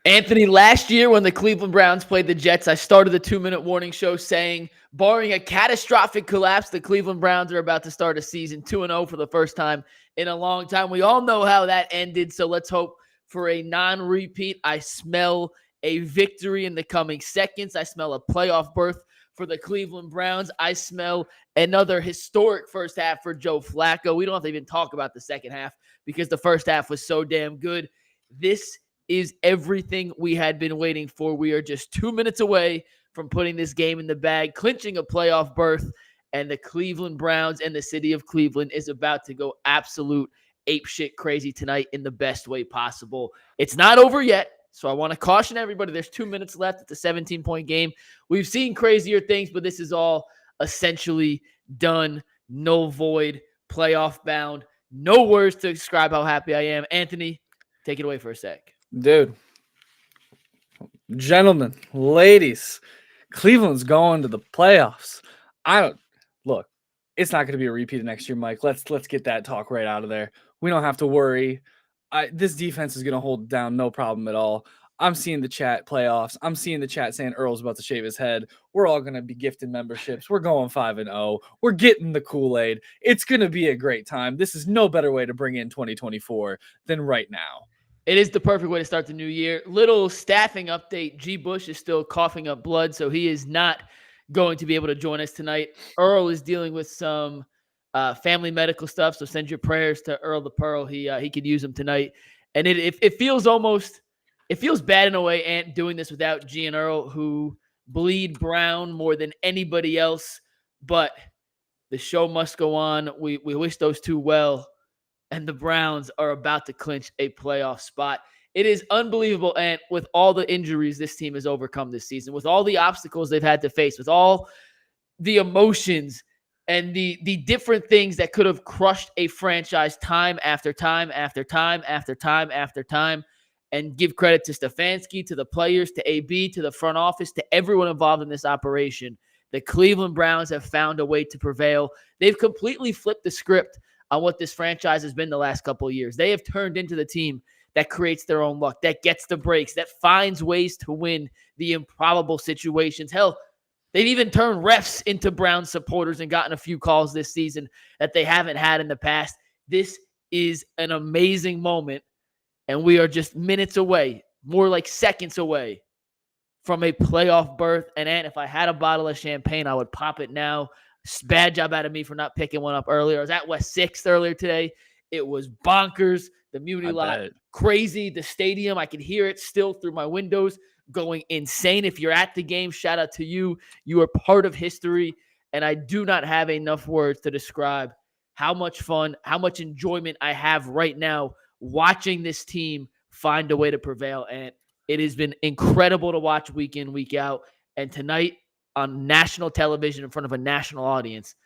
Anthony, last year when the Cleveland Browns played the Jets, I started the 2-minute warning show saying, barring a catastrophic collapse, the Cleveland Browns are about to start a season 2-0 for the first time in a long time. We all know how that ended, so let's hope for a non-repeat. I smell a victory in the coming seconds. I smell a playoff berth for the Cleveland Browns. I smell another historic first half for Joe Flacco. We don't have to even talk about the second half because the first half was so damn good. This is everything we had been waiting for. We are just 2 minutes away from putting this game in the bag, clinching a playoff berth, and the Cleveland Browns and the city of Cleveland is about to go absolute apeshit crazy tonight in the best way possible. It's not over yet, so I want to caution everybody. There's 2 minutes left. It's a 17-point game. We've seen crazier things, but this is all essentially done, null void, playoff bound. No words to describe how happy I am. Anthony, take it away for a sec. Dude, gentlemen, ladies, Cleveland's going to the playoffs. Look, it's not going to be a repeat of next year, Mike. Let's get that talk right out of there. We don't have to worry. This defense is going to hold down no problem at all. I'm seeing the chat playoffs. I'm seeing the chat saying Earl's about to shave his head. We're all going to be gifted memberships. We're going 5-0. We're getting the Kool-Aid. It's going to be a great time. This is no better way to bring in 2024 than right now. It is the perfect way to start the new year. Little staffing update. G. Bush is still coughing up blood, so he is not going to be able to join us tonight. Earl is dealing with some family medical stuff, so send your prayers to Earl the Pearl. He could use them tonight. And it feels bad in a way, Ant, doing this without G and Earl, who bleed brown more than anybody else. But the show must go on. We wish those two well. And the Browns are about to clinch a playoff spot. It is unbelievable, and with all the injuries this team has overcome this season, with all the obstacles they've had to face, with all the emotions and the different things that could have crushed a franchise time after time after time after time after time, and give credit to Stefanski, to the players, to AB, to the front office, to everyone involved in this operation. The Cleveland Browns have found a way to prevail. They've completely flipped the script on what this franchise has been the last couple of years. They have turned into the team that creates their own luck, that gets the breaks, that finds ways to win the improbable situations. Hell, they've even turned refs into Browns supporters and gotten a few calls this season that they haven't had in the past. This is an amazing moment, and we are just minutes away, more like seconds away from a playoff berth. And if I had a bottle of champagne, I would pop it now. Bad job out of me for not picking one up earlier. I was at West 6th earlier today. It was bonkers. The Muni lot, crazy. The stadium, I can hear it still through my windows going insane. If you're at the game, shout out to you. You are part of history, and I do not have enough words to describe how much fun, how much enjoyment I have right now watching this team find a way to prevail. And it has been incredible to watch week in, week out. And tonight, on national television in front of a national audience,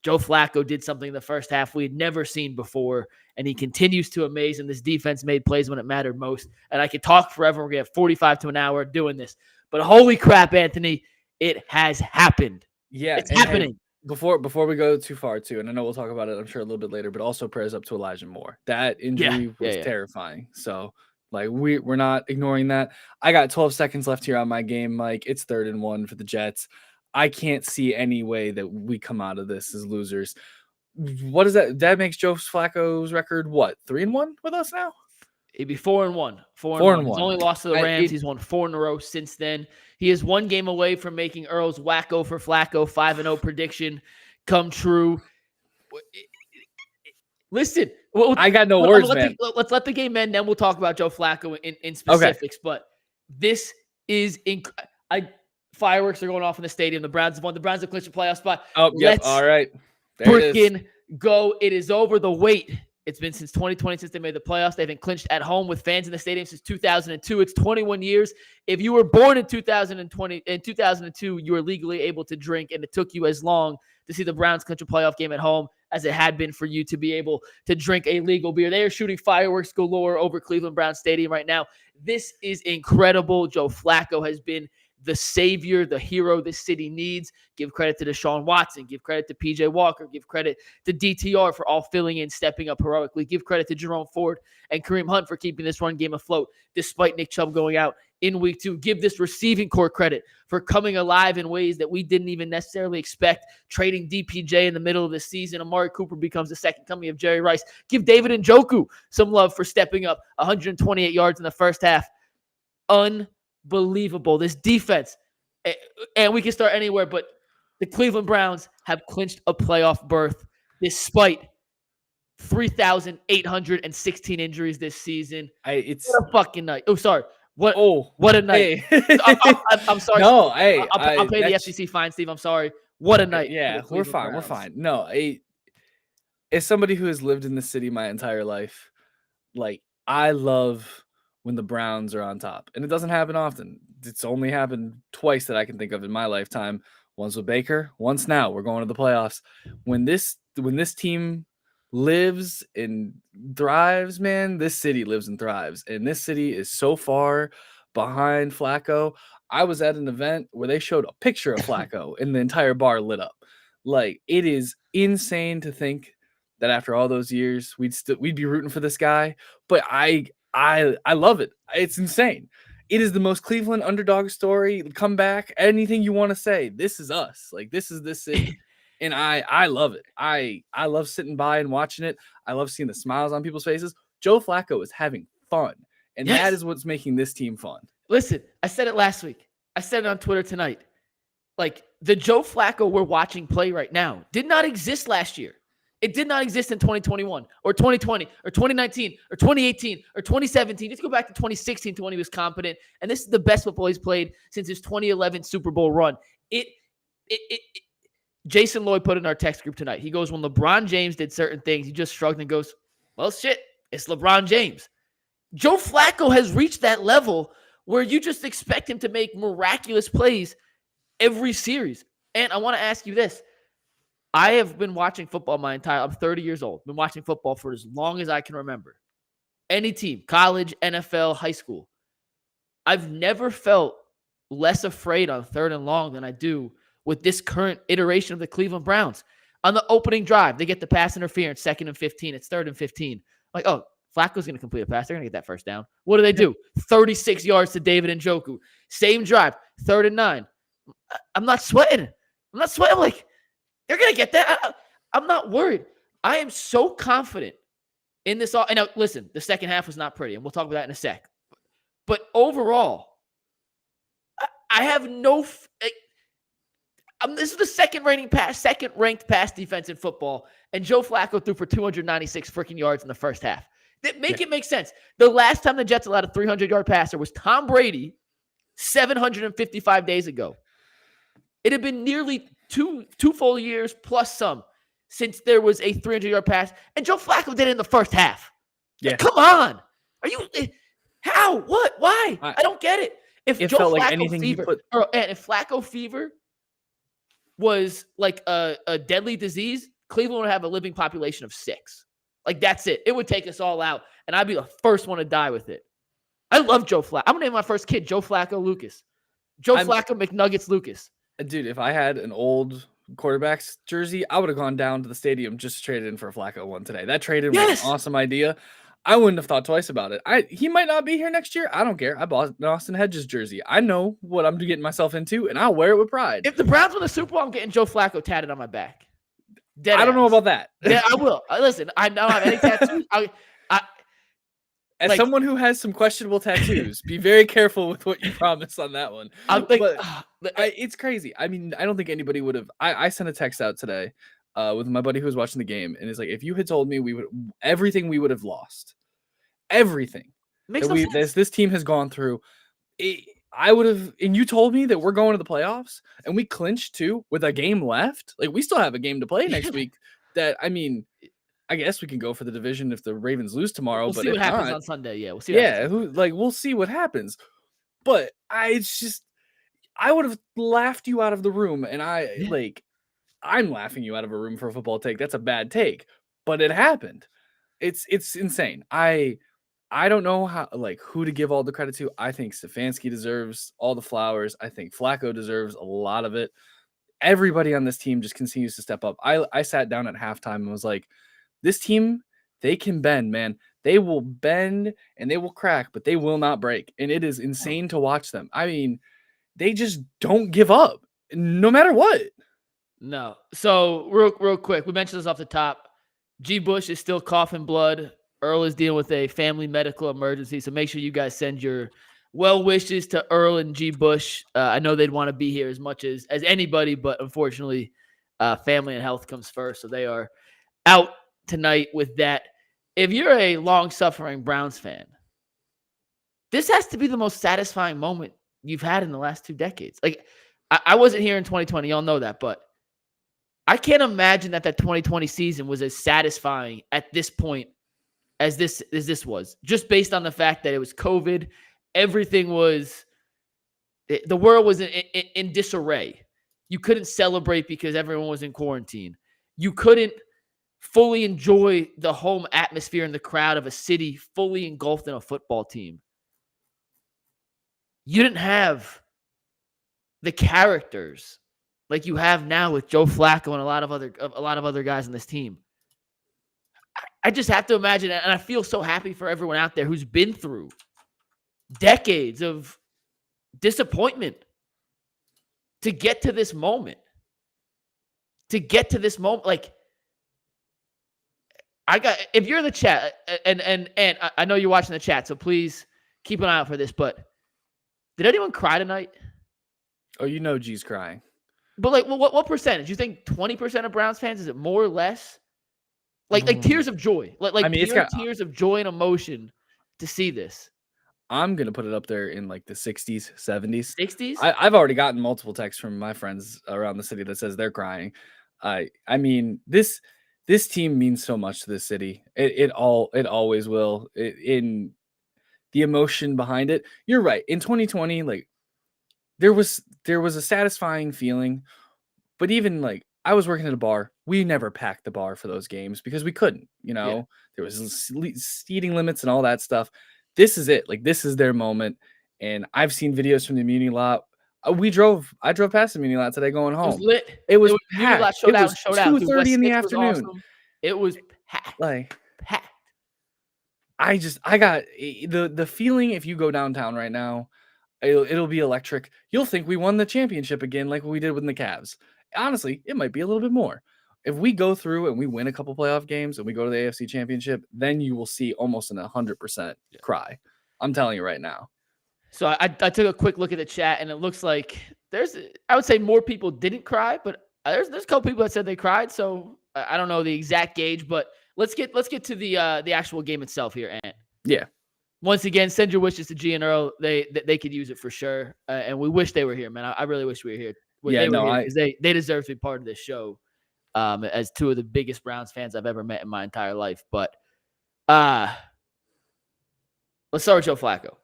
Joe Flacco did something in the first half we had never seen before, and he continues to amaze, and this defense made plays when it mattered most. And I could talk forever. We're going to have 45 to an hour doing this. But holy crap, Anthony, it has happened. Yeah, it's happening. Before we go too far, too, and I know we'll talk about it, I'm sure, a little bit later, but also prayers up to Elijah Moore. That injury was terrifying. So, we're not ignoring that. I got 12 seconds left here on my game, Mike. It's 3rd and 1 for the Jets. I can't see any way that we come out of this as losers. What is that? That makes Joe Flacco's record, what, 3-1 with us now? He'd be 4-1. 4-1. He's only lost to the Rams. He's won 4 in a row since then. He is one game away from making Earl's wacko for Flacco 5-0 prediction come true. Listen, I got no words, man. Let's let the game end, then we'll talk about Joe Flacco in specifics. Okay. But this is fireworks are going off in the stadium. The Browns have won. The Browns have clinched a playoff spot. Oh, yep. All right. Freaking go. It is over. The wait. It's been since 2020 since they made the playoffs. They've been clinched at home with fans in the stadium since 2002. It's 21 years. If you were born in 2002, you were legally able to drink, and it took you as long to see the Browns clinch a playoff game at home as it had been for you to be able to drink a legal beer. They are shooting fireworks galore over Cleveland Browns Stadium right now. This is incredible. Joe Flacco has been the savior, the hero this city needs. Give credit to Deshaun Watson. Give credit to PJ Walker. Give credit to DTR for all filling in, stepping up heroically. Give credit to Jerome Ford and Kareem Hunt for keeping this run game afloat despite Nick Chubb going out in week 2. Give this receiving core credit for coming alive in ways that we didn't even necessarily expect. Trading DPJ in the middle of the season. Amari Cooper becomes the second coming of Jerry Rice. Give David Njoku some love for stepping up 128 yards in the first half. Unbelievable. This defense, and we can start anywhere, but the Cleveland Browns have clinched a playoff berth despite 3,816 injuries this season. It's what a fucking night. Oh, sorry. What a night. Hey. I'm sorry. No, hey. I'll pay the FCC fine, Steve. I'm sorry. What a night. Yeah, we're fine. We're fine. No, as somebody who has lived in this city my entire life, like, I love when the Browns are on top. And it doesn't happen often. It's only happened twice that I can think of in my lifetime. Once with Baker, once now. We're going to the playoffs. When this team lives and thrives, man, this city lives and thrives. And this city is so far behind Flacco. I was at an event where they showed a picture of Flacco and the entire bar lit up. Like, it is insane to think that after all those years, we'd be rooting for this guy. But I love it. It's insane. It is the most Cleveland underdog story. Come back. Anything you want to say. This is us. Like, this is this city. And I love it. I love sitting by and watching it. I love seeing the smiles on people's faces. Joe Flacco is having fun. And that is what's making this team fun. Listen, I said it last week. I said it on Twitter tonight. Like, the Joe Flacco we're watching play right now did not exist last year. It did not exist in 2021 or 2020 or 2019 or 2018 or 2017. Let's go back to 2016 to when he was competent. And this is the best football he's played since his 2011 Super Bowl run. Jason Lloyd put in our text group tonight. He goes, when LeBron James did certain things, he just shrugged and goes, well, shit, it's LeBron James. Joe Flacco has reached that level where you just expect him to make miraculous plays every series. And I want to ask you this. I have been watching football I'm 30 years old. Been watching football for as long as I can remember. Any team, college, NFL, high school. I've never felt less afraid on 3rd and long than I do with this current iteration of the Cleveland Browns. On the opening drive, they get the pass interference, 2nd and 15. It's 3rd and 15. Like, oh, Flacco's going to complete a pass. They're going to get that first down. What do? 36 yards to David Njoku. Same drive, 3rd and 9. I'm not sweating. I'm like, they're going to get that. I'm not worried. I am so confident in this. And now, listen, the second half was not pretty, and we'll talk about that in a sec. But overall, I have no this is the second-ranked pass defense in football, and Joe Flacco threw for 296 freaking yards in the first half. It makes sense. The last time the Jets allowed a 300-yard passer was Tom Brady 755 days ago. It had been nearly two full years plus some since there was a 300-yard pass, and Joe Flacco did it in the first half. Yeah. Like, come on. Are you – how? What? Why? I don't get it. If it Joe felt Flacco like anything fever and if Flacco fever was like a deadly disease, Cleveland would have a living population of 6. Like, that's it. It would take us all out, and I'd be the first one to die with it. I love Joe Flacco. I'm going to name my first kid Joe Flacco Lucas. Flacco McNuggets Lucas. Dude, if I had an old quarterback's jersey, I would have gone down to the stadium just to trade it in for a Flacco one today. That trade-in was an awesome idea. I wouldn't have thought twice about it. He might not be here next year. I don't care. I bought an Austin Hedges jersey. I know what I'm getting myself into, and I'll wear it with pride. If the Browns win the Super Bowl, I'm getting Joe Flacco tatted on my back. I don't know about that. Yeah, I will. Listen, I don't have any tattoos. As someone who has some questionable tattoos, be very careful with what you promise on that one. It's crazy. I mean, I don't think anybody would have. I sent a text out today with my buddy who was watching the game, and it's like, if you had told me everything we would have lost, everything makes no sense. This team has gone through, I would have. And you told me that we're going to the playoffs, and we clinched too with a game left. Like, we still have a game to play next week. That, I mean, I guess we can go for the division if the Ravens lose tomorrow. We'll but see what happens on Sunday. Yeah, we'll see. We'll see what happens. But I would have laughed you out of the room, and I'm laughing you out of a room for a football take. That's a bad take, but it happened. It's insane. I don't know how who to give all the credit to. I think Stefanski deserves all the flowers. I think Flacco deserves a lot of it. Everybody on this team just continues to step up. I sat down at halftime and was like, this team, they can bend, man. They will bend and they will crack, but they will not break. And it is insane to watch them. I mean, they just don't give up no matter what. No. So real quick, we mentioned this off the top. G. Bush is still coughing blood. Earl is dealing with a family medical emergency. So make sure you guys send your well wishes to Earl and G. Bush. I know they'd want to be here as much as anybody, but unfortunately, family and health comes first. So they are out tonight with that. If you're a long-suffering Browns fan, this has to be the most satisfying moment you've had in the last 2 decades. Like, I wasn't here in 2020. Y'all know that, but I can't imagine that 2020 season was as satisfying at this point as this was, just based on the fact that it was COVID. Everything was, the world was in disarray. You couldn't celebrate because everyone was in quarantine. You couldn't fully enjoy the home atmosphere and the crowd of a city fully engulfed in a football team. You didn't have the characters like you have now with Joe Flacco and a lot of other guys on this team. I just have to imagine, and I feel so happy for everyone out there who's been through decades of disappointment to get to this moment. Like, if you're in the chat, and I know you're watching the chat, so please keep an eye out for this, but did anyone cry tonight? Oh, G's crying. But like, what percentage? You think 20% of Browns fans? Is it more or less? Like tears of joy, tears of joy and emotion to see this. I'm gonna put it up there in like the 60s, 70s. 60s? I've already gotten multiple texts from my friends around the city that says they're crying. I mean, this team means so much to this city. It always will. In the emotion behind it, you're right. In 2020, like there was a satisfying feeling, but even like I was working at a bar. We never packed the bar for those games because we couldn't. There was seating limits and all that stuff. This is it. Like, this is their moment. And I've seen videos from the Muni lot. I drove past the Muni lot today going home. It was lit. It was packed. It was 2:30 in the afternoon. Awesome. It was packed. Packed. I got the feeling if you go downtown right now, it'll be electric. You'll think we won the championship again like we did with the Cavs. Honestly, it might be a little bit more. If we go through and we win a couple playoff games and we go to the AFC Championship, then you will see almost an 100% cry. I'm telling you right now. So I took a quick look at the chat, and it looks like I would say more people didn't cry, but there's a couple people that said they cried. So I don't know the exact gauge, but let's get to the actual game itself here, Ant. Yeah. Once again, send your wishes to G and Earl. They could use it for sure, and we wish they were here, man. I really wish we were here. Because they deserve to be part of this show. As two of the biggest Browns fans I've ever met in my entire life. But let's start with Joe Flacco.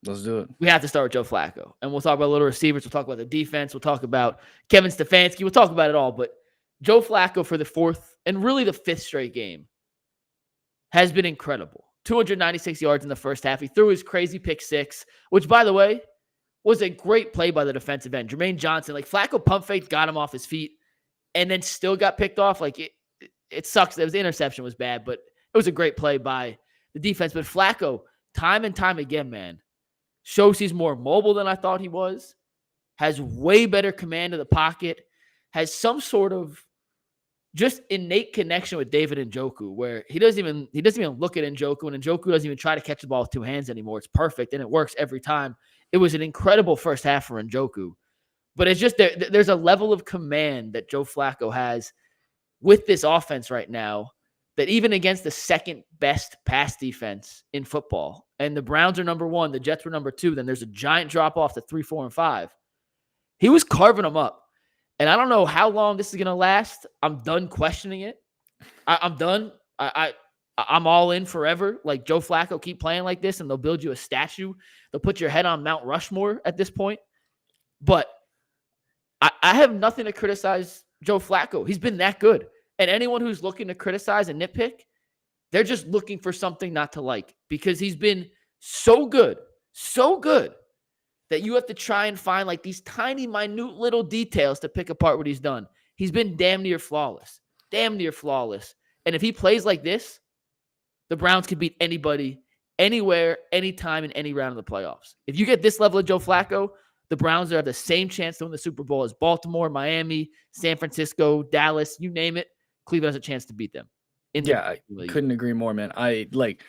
Let's do it. We have to start with Joe Flacco. And we'll talk about little receivers. We'll talk about the defense. We'll talk about Kevin Stefanski. We'll talk about it all. But Joe Flacco for the 4th and really the 5th straight game has been incredible. 296 yards in the first half. He threw his crazy pick 6, which, by the way, was a great play by the defensive end. Jermaine Johnson, like Flacco pump fake, got him off his feet. And then still got picked off. Like it sucks. The interception was bad, but it was a great play by the defense. But Flacco, time and time again, man, shows he's more mobile than I thought he was, has way better command of the pocket, has some sort of just innate connection with David Njoku, where he doesn't even look at Njoku, and Njoku doesn't even try to catch the ball with 2 hands anymore. It's perfect, and it works every time. It was an incredible first half for Njoku. But it's just there's a level of command that Joe Flacco has with this offense right now that even against the second best pass defense in football, and the Browns are number 1, the Jets were number 2, then there's a giant drop off to 3, 4, and 5. He was carving them up. And I don't know how long this is going to last. I'm done questioning it. I'm done. I'm all in forever. Like Joe Flacco, keep playing like this, and they'll build you a statue. They'll put your head on Mount Rushmore at this point. But I have nothing to criticize Joe Flacco. He's been that good. And anyone who's looking to criticize and nitpick, they're just looking for something not to like, because he's been so good that you have to try and find like these tiny, minute little details to pick apart what he's done. He's been damn near flawless. And if he plays like this, the Browns could beat anybody, anywhere, anytime, in any round of the playoffs. If you get this level of Joe Flacco, the Browns have the same chance to win the Super Bowl as Baltimore, Miami, San Francisco, Dallas, you name it. Cleveland has a chance to beat them. I couldn't agree more, man. I like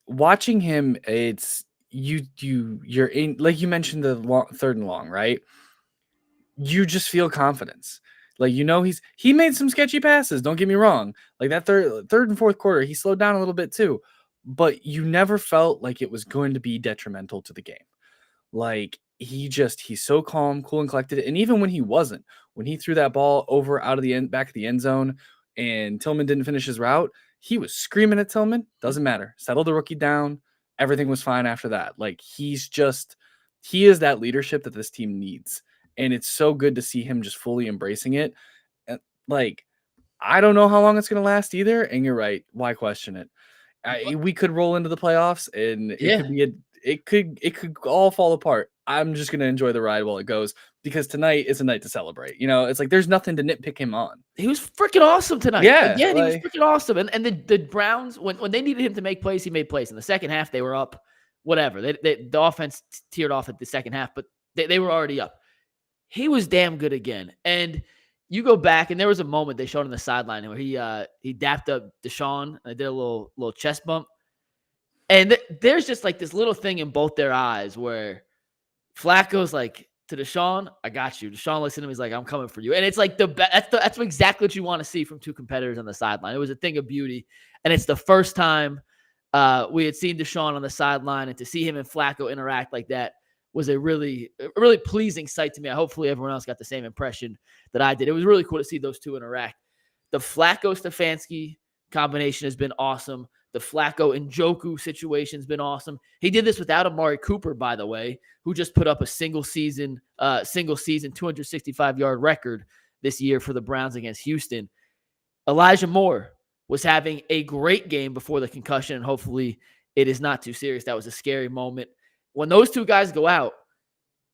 watching him. It's you're in, like you mentioned, the third and long, right? You just feel confidence. Like, he made some sketchy passes. Don't get me wrong. Like that third and fourth quarter, he slowed down a little bit too, but you never felt like it was going to be detrimental to the game. Like he's so calm, cool, and collected. And even when he wasn't, when he threw that ball over out of the back of the end zone, and Tillman didn't finish his route, he was screaming at Tillman. Doesn't matter. Settle the rookie down. Everything was fine after that. Like he is that leadership that this team needs. And it's so good to see him just fully embracing it. And like, I don't know how long it's going to last either. And you're right. Why question it? We could roll into the playoffs and it could all fall apart. I'm just going to enjoy the ride while it goes, because tonight is a night to celebrate. It's like there's nothing to nitpick him on. He was freaking awesome tonight. Yeah, he was freaking awesome. And the Browns, when they needed him to make plays, he made plays. In the second half, they were up. Whatever. The offense teared off at the second half, but they were already up. He was damn good again. And you go back, and there was a moment they showed on the sideline where he dapped up Deshaun and did a little chest bump. And there's just like this little thing in both their eyes where Flacco's like, to Deshaun, I got you. Deshaun looks at him, he's like, I'm coming for you. And it's like that's exactly what you want to see from two competitors on the sideline. It was a thing of beauty. And it's the first time we had seen Deshaun on the sideline, and to see him and Flacco interact like that was a really pleasing sight to me. Hopefully everyone else got the same impression that I did. It was really cool to see those two interact. The Flacco-Stefanski combination has been awesome. The Flacco and Njoku situation has been awesome. He did this without Amari Cooper, by the way, who just put up a single season 265-yard record this year for the Browns against Houston. Elijah Moore was having a great game before the concussion, and hopefully it is not too serious. That was a scary moment. When those two guys go out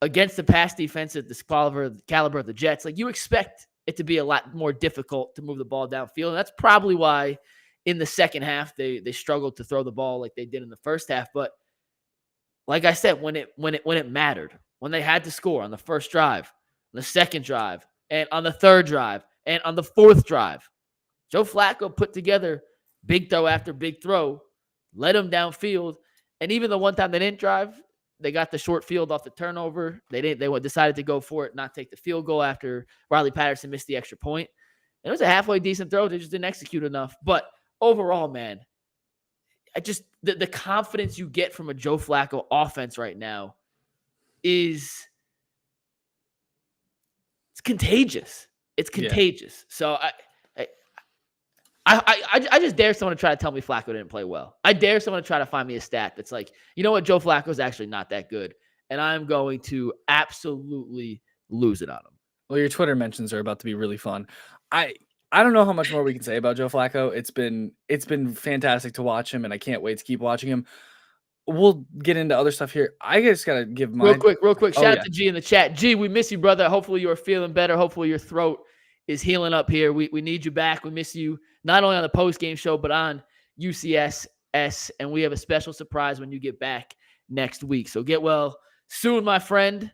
against the pass defense at the caliber of the Jets, like, you expect it to be a lot more difficult to move the ball downfield. And that's probably why in the second half they struggled to throw the ball like they did in the first half. But like I said, when it mattered, when they had to score on the first drive, on the second drive, and on the third drive, and on the fourth drive, Joe Flacco put together big throw after big throw, led them downfield. And even the one time they didn't drive, they got the short field off the turnover. They decided to go for it, not take the field goal after Riley Patterson missed the extra point. And it was a halfway decent throw. They just didn't execute enough. But overall, man, the confidence you get from a Joe Flacco offense right now it's contagious. It's contagious. So I just dare someone to try to tell me Flacco didn't play well. I dare someone to try to find me a stat that's like, you know what, Joe Flacco's actually not that good, and I'm going to absolutely lose it on him. Well, your Twitter mentions are about to be really fun. I don't know how much more we can say about Joe Flacco. It's been fantastic to watch him, and I can't wait to keep watching him. We'll get into other stuff here. I just gotta give my real quick. Shout out to G in the chat. G, we miss you, brother. Hopefully you are feeling better. Hopefully your throat is healing up here. We need you back. We miss you not only on the post-game show, but on UCSS. And we have a special surprise when you get back next week. So get well soon, my friend.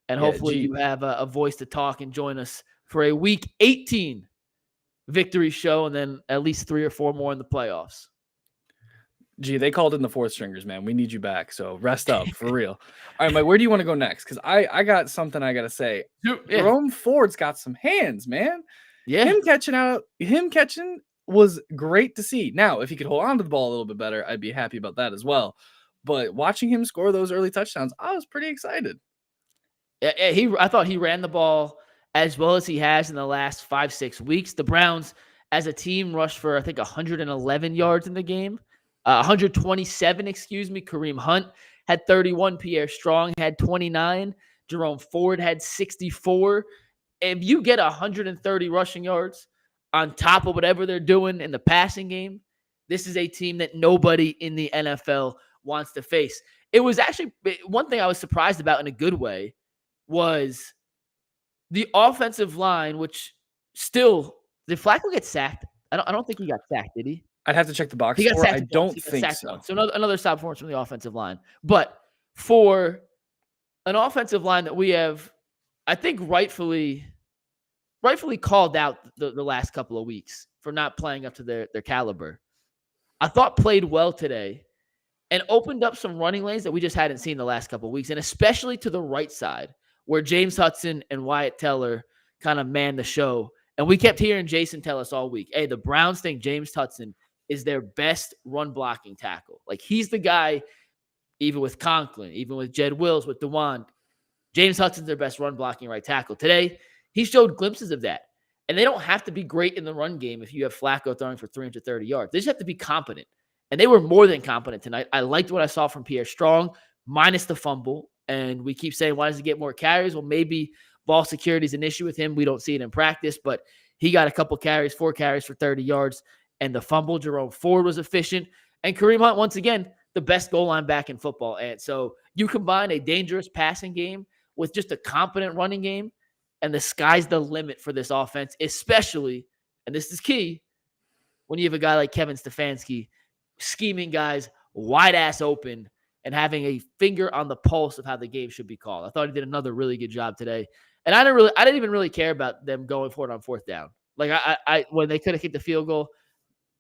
And hopefully you have a voice to talk and join us for a Week 18 victory show, and then at least 3 or 4 more in the playoffs. Gee, they called in the fourth stringers, man. We need you back. So rest up for real. All right, Mike, where do you want to go next? Because I got something I got to say. Jerome Ford's got some hands, man. Yeah. Him catching was great to see. Now, if he could hold on to the ball a little bit better, I'd be happy about that as well. But watching him score those early touchdowns, I was pretty excited. Yeah, I thought he ran the ball as well as he has in the last 5-6 weeks. The Browns, as a team, rushed for, I think, 111 yards in the game. 127, Kareem Hunt had 31. Pierre Strong had 29. Jerome Ford had 64. if you get 130 rushing yards on top of whatever they're doing in the passing game, this is a team that nobody in the NFL wants to face. It was actually one thing I was surprised about in a good way was the offensive line, which still did Flacco get sacked? I don't think he got sacked, did he? I'd have to check the box He got score. sacked I once. don't He got think sacked so. once. So another stop performance from the offensive line. But for an offensive line that we have, I think rightfully called out the last couple of weeks for not playing up to their caliber, I thought played well today and opened up some running lanes that we just hadn't seen the last couple of weeks, and especially to the right side where James Hudson and Wyatt Teller kind of manned the show. And we kept hearing Jason tell us all week, hey, the Browns think James Hudson is their best run blocking tackle. Like, he's the guy, even with Conklin, even with Jed Wills, with DeJuan, James Hudson's their best run blocking right tackle. Today, he showed glimpses of that. And they don't have to be great in the run game if you have Flacco throwing for 330 yards. They just have to be competent. And they were more than competent tonight. I liked what I saw from Pierre Strong, minus the fumble. And we keep saying, why does he get more carries? Well, maybe ball security is an issue with him. We don't see it in practice, but he got a couple carries, 4 carries for 30 yards. And the fumble, Jerome Ford was efficient. And Kareem Hunt, once again, the best goal line back in football. And so you combine a dangerous passing game with just a competent running game, and the sky's the limit for this offense, especially, and this is key, when you have a guy like Kevin Stefanski scheming guys wide ass open and having a finger on the pulse of how the game should be called. I thought he did another really good job today. And I didn't even really care about them going for it on 4th down. Like I when they could have kicked the field goal,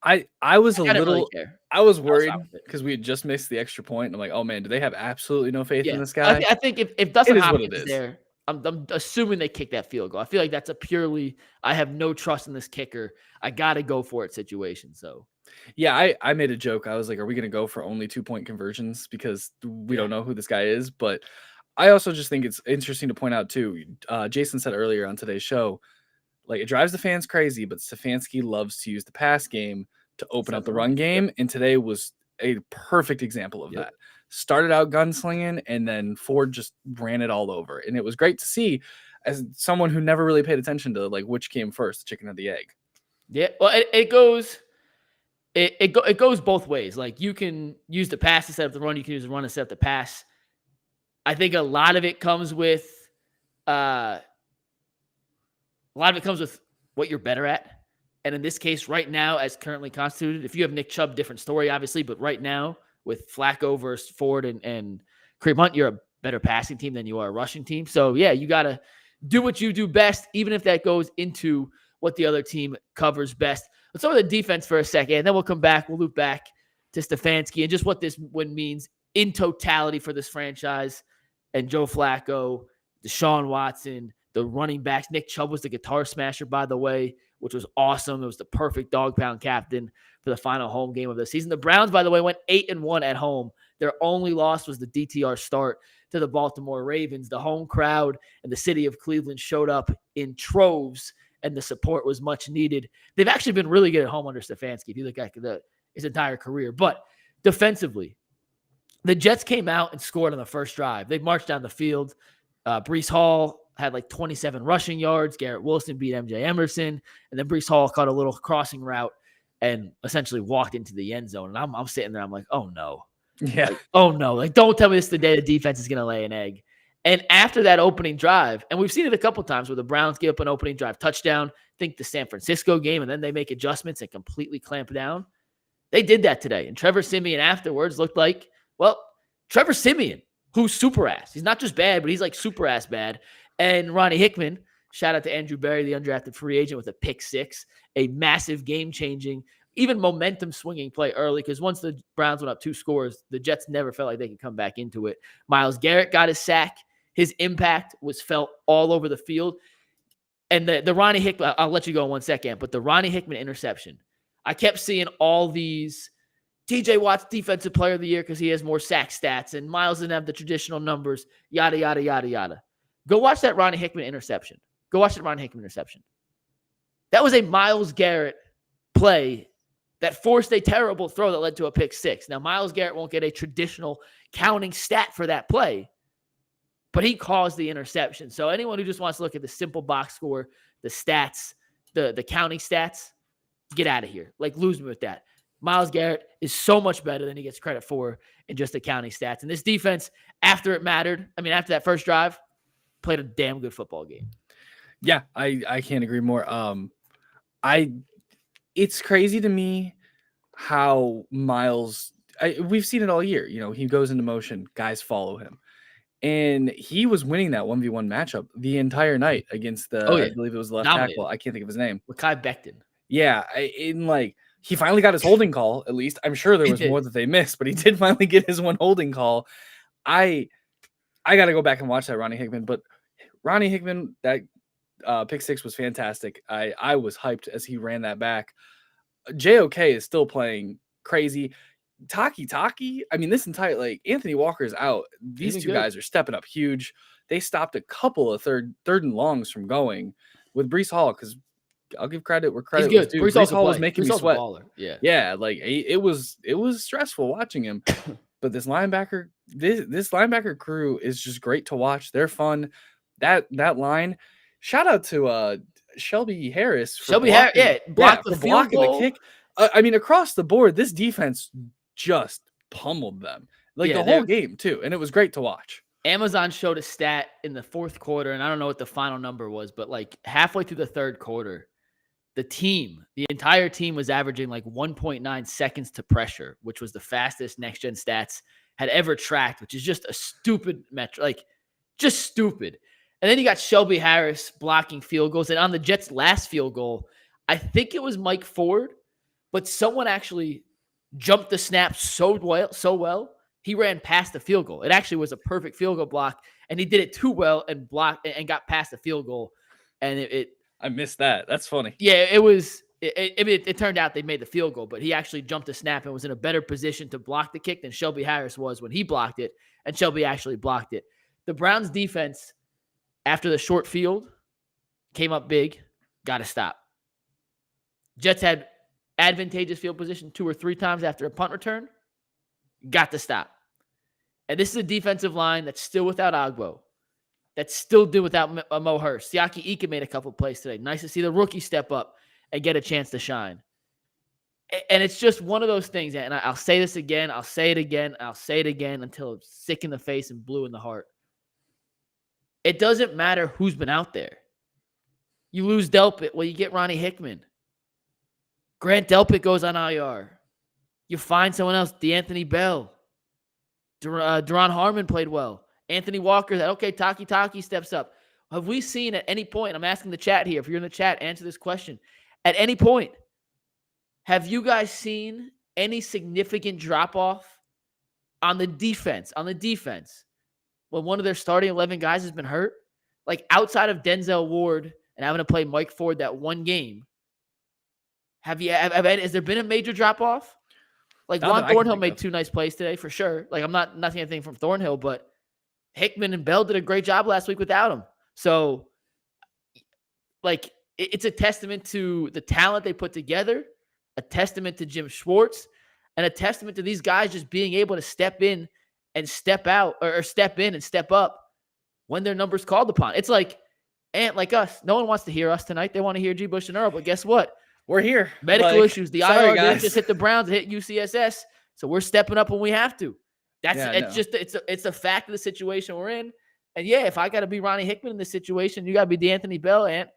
I was a didn't really little care. I was worried fine with it. because we had just missed the extra point. And I'm like, oh man, do they have absolutely no faith in Yeah, this guy? I think if Dustin It is what Hopkins it is is. there, I'm assuming they kick that field goal. I feel like that's a purely I have no trust in this kicker. I got to go for it situation. So Yeah, I made a joke. I was like, are we going to go for only 2-point conversions because we don't know who this guy is? But I also just think it's interesting to point out too. Jason said earlier on today's show, like, it drives the fans crazy, but Stefanski loves to use the pass game to open up the run game. Yep. And today was a perfect example of that. Started out gunslinging, and then Ford just ran it all over. And it was great to see as someone who never really paid attention to like which came first, the chicken or the egg. Yeah, well, it goes both ways. Like, you can use the pass to set up the run. You can use the run to set up the pass. I think a lot of it comes with what you're better at. And in this case, right now, as currently constituted, if you have Nick Chubb, different story, obviously. But right now, with Flacco versus Ford and Kareem Hunt, you're a better passing team than you are a rushing team. So, yeah, you got to do what you do best, even if that goes into what the other team covers best. Let's talk about the defense for a second, and then we'll come back. We'll loop back to Stefanski and just what this win means in totality for this franchise. And Joe Flacco, Deshaun Watson, the running backs. Nick Chubb was the guitar smasher, by the way, which was awesome. It was the perfect dog pound captain for the final home game of the season. The Browns, by the way, went 8-1 at home. Their only loss was the DTR start to the Baltimore Ravens. The home crowd and the city of Cleveland showed up in troves, and the support was much needed. They've actually been really good at home under Stefanski if you look at his entire career. But defensively, the Jets came out and scored on the first drive. They marched down the field. Breece Hall had like 27 rushing yards. Garrett Wilson beat MJ Emerson. And then Breece Hall caught a little crossing route and essentially walked into the end zone. And I'm sitting there. I'm like, oh, no. Yeah. Like, oh, no. Like, don't tell me this is the day the defense is going to lay an egg. And after that opening drive, and we've seen it a couple times where the Browns give up an opening drive touchdown, think the San Francisco game, and then they make adjustments and completely clamp down. They did that today. And Trevor Siemian afterwards looked like, well, Trevor Siemian, who's super ass. He's not just bad, but he's like super ass bad. And Ronnie Hickman, shout out to Andrew Berry, the undrafted free agent, with a pick 6, a massive game-changing, even momentum-swinging play early, because once the Browns went up 2 scores, the Jets never felt like they could come back into it. Myles Garrett got his sack. His impact was felt all over the field. And the Ronnie Hickman, I'll let you go in 1 second, but the Ronnie Hickman interception, I kept seeing all these TJ Watt's defensive player of the year because he has more sack stats, and Myles didn't have the traditional numbers, yada, yada, yada, yada. Go watch that Ronnie Hickman interception. That was a Myles Garrett play that forced a terrible throw that led to a pick 6. Now, Myles Garrett won't get a traditional counting stat for that play, but he caused the interception. So anyone who just wants to look at the simple box score, the stats, the counting stats, get out of here. Like, lose me with that. Myles Garrett is so much better than he gets credit for in just the counting stats. And this defense, after it mattered, after that first drive, played a damn good football game. Yeah, I can't agree more. It's crazy to me how Myles, we've seen it all year. He goes into motion, guys follow him. And he was winning that 1v1 matchup the entire night against I believe it was the left tackle. I can't think of his name. Mekhi Becton. Yeah, he finally got his holding call, at least. I'm sure there was more that they missed, but he did finally get his one holding call. I got to go back and watch that Ronnie Hickman, but Ronnie Hickman, that pick six was fantastic. I was hyped as he ran that back. JOK is still playing crazy. Taki, this entire, Anthony Walker is out. These two guys are stepping up huge. They stopped a couple of third and longs from going with Breece Hall, because I'll give credit where credit was due. Breece Hall was making me sweat. Yeah, it was stressful watching him. But this linebacker crew is just great to watch. They're fun. That line. Shout out to Shelby Harris. Blocked the field goal. The kick. Across the board, this defense just pummeled them. The whole game too, and it was great to watch. Amazon showed a stat in the fourth quarter, and I don't know what the final number was, but halfway through the third quarter, the entire team was averaging 1.9 seconds to pressure, which was the fastest Next Gen Stats had ever tracked, which is just a stupid metric, just stupid. And then you got Shelby Harris blocking field goals. And on the Jets' last field goal, I think it was Mike Ford, but someone actually jumped the snap so well, he ran past the field goal. It actually was a perfect field goal block, and he did it too well and blocked and got past the field goal. And I missed that. That's funny. Yeah, it was. It turned out they made the field goal, but he actually jumped the snap and was in a better position to block the kick than Shelby Harris was when he blocked it, and Shelby actually blocked it. The Browns defense, after the short field, came up big, got to stop. Jets had advantageous field position 2 or 3 times after a punt return, got to stop. And this is a defensive line that's still without Agbo, that's still doing without Mo Hurst. Siaki Ika made a couple plays today. Nice to see the rookie step up and get a chance to shine. And it's just one of those things, and I'll say this again, I'll say it again, I'll say it again until it's sick in the face and blue in the heart. It doesn't matter who's been out there. You lose Delpit, well, you get Ronnie Hickman. Grant Delpit goes on IR. You find someone else, DeAnthony Bell. Deron Harmon played well. Anthony Walker, Taki steps up. Have we seen at any point, I'm asking the chat here, if you're in the chat, answer this question. At any point, have you guys seen any significant drop-off on the defense? When one of their starting 11 guys has been hurt? Outside of Denzel Ward and having to play Mike Ford that one game, has there been a major drop-off? Juan Thornhill made 2 nice plays today, for sure. I'm not nothing anything from Thornhill, but Hickman and Bell did a great job last week without him. So, it's a testament to the talent they put together, a testament to Jim Schwartz, and a testament to these guys just being able to step in and step out, or step in and step up when their number's called upon. It's like us. No one wants to hear us tonight. They want to hear G. Bush and Earl, but guess what? We're here. Medical issues. The IR didn't just hit the Browns, it hit UCSS. So we're stepping up when we have to. It's a fact of the situation we're in. And if I got to be Ronnie Hickman in this situation, you got to be DeAnthony Bell, and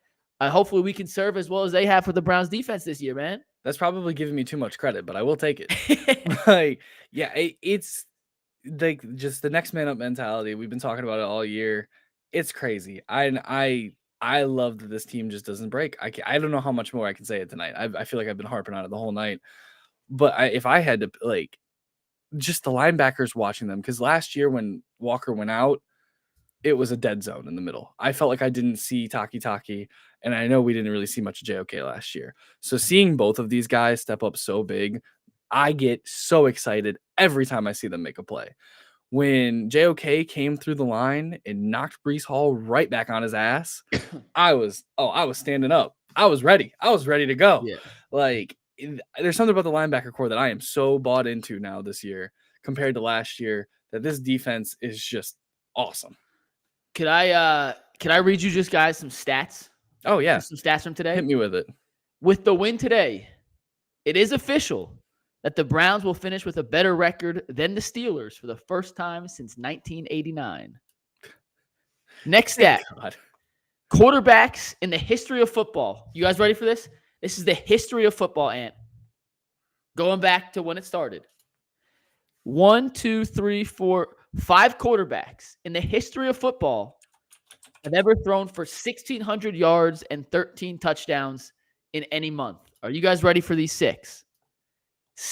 hopefully we can serve as well as they have for the Browns defense this year, man. That's probably giving me too much credit, but I will take it. It's just the next man up mentality. We've been talking about it all year. It's crazy. I love that this team just doesn't break. I don't know how much more I can say it tonight. I feel like I've been harping on it the whole night. But if I had to, just the linebackers watching them, because last year when Walker went out, it was a dead zone in the middle. I felt like I didn't see Taki, and I know we didn't really see much of JOK last year. So seeing both of these guys step up so big, I get so excited every time I see them make a play. When JOK came through the line and knocked Breece Hall right back on his ass, I was standing up. I was ready. I was ready to go. Yeah. There's something about the linebacker core that I am so bought into now this year compared to last year, that this defense is just awesome. Can I read you just guys some stats? Oh yeah, Just some stats from today. hit me with it. With the win today, it is official that the Browns will finish with a better record than the Steelers for the first time since 1989. Next stat. God. Quarterbacks in the history of football. You guys ready for this? This is the history of football, Ant. Going back to when it started. 1, 2, 3, 4, 5 quarterbacks in the history of football have ever thrown for 1,600 yards and 13 touchdowns in any month. Are you guys ready for these 6?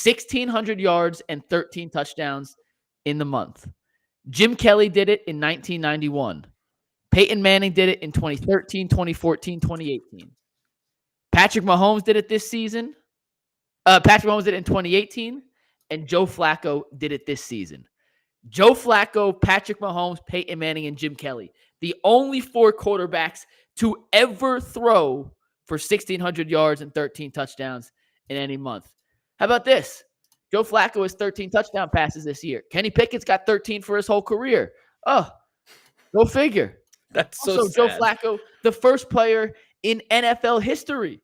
1,600 yards and 13 touchdowns in the month. Jim Kelly did it in 1991. Peyton Manning did it in 2013, 2014, 2018. Patrick Mahomes did it this season. Patrick Mahomes did it in 2018, and Joe Flacco did it this season. Joe Flacco, Patrick Mahomes, Peyton Manning, and Jim Kelly. The only 4 quarterbacks to ever throw for 1,600 yards and 13 touchdowns in any month. How about this? Joe Flacco has 13 touchdown passes this year. Kenny Pickett's got 13 for his whole career. Oh, go figure. That's so also, sad. Joe Flacco, the first player in NFL history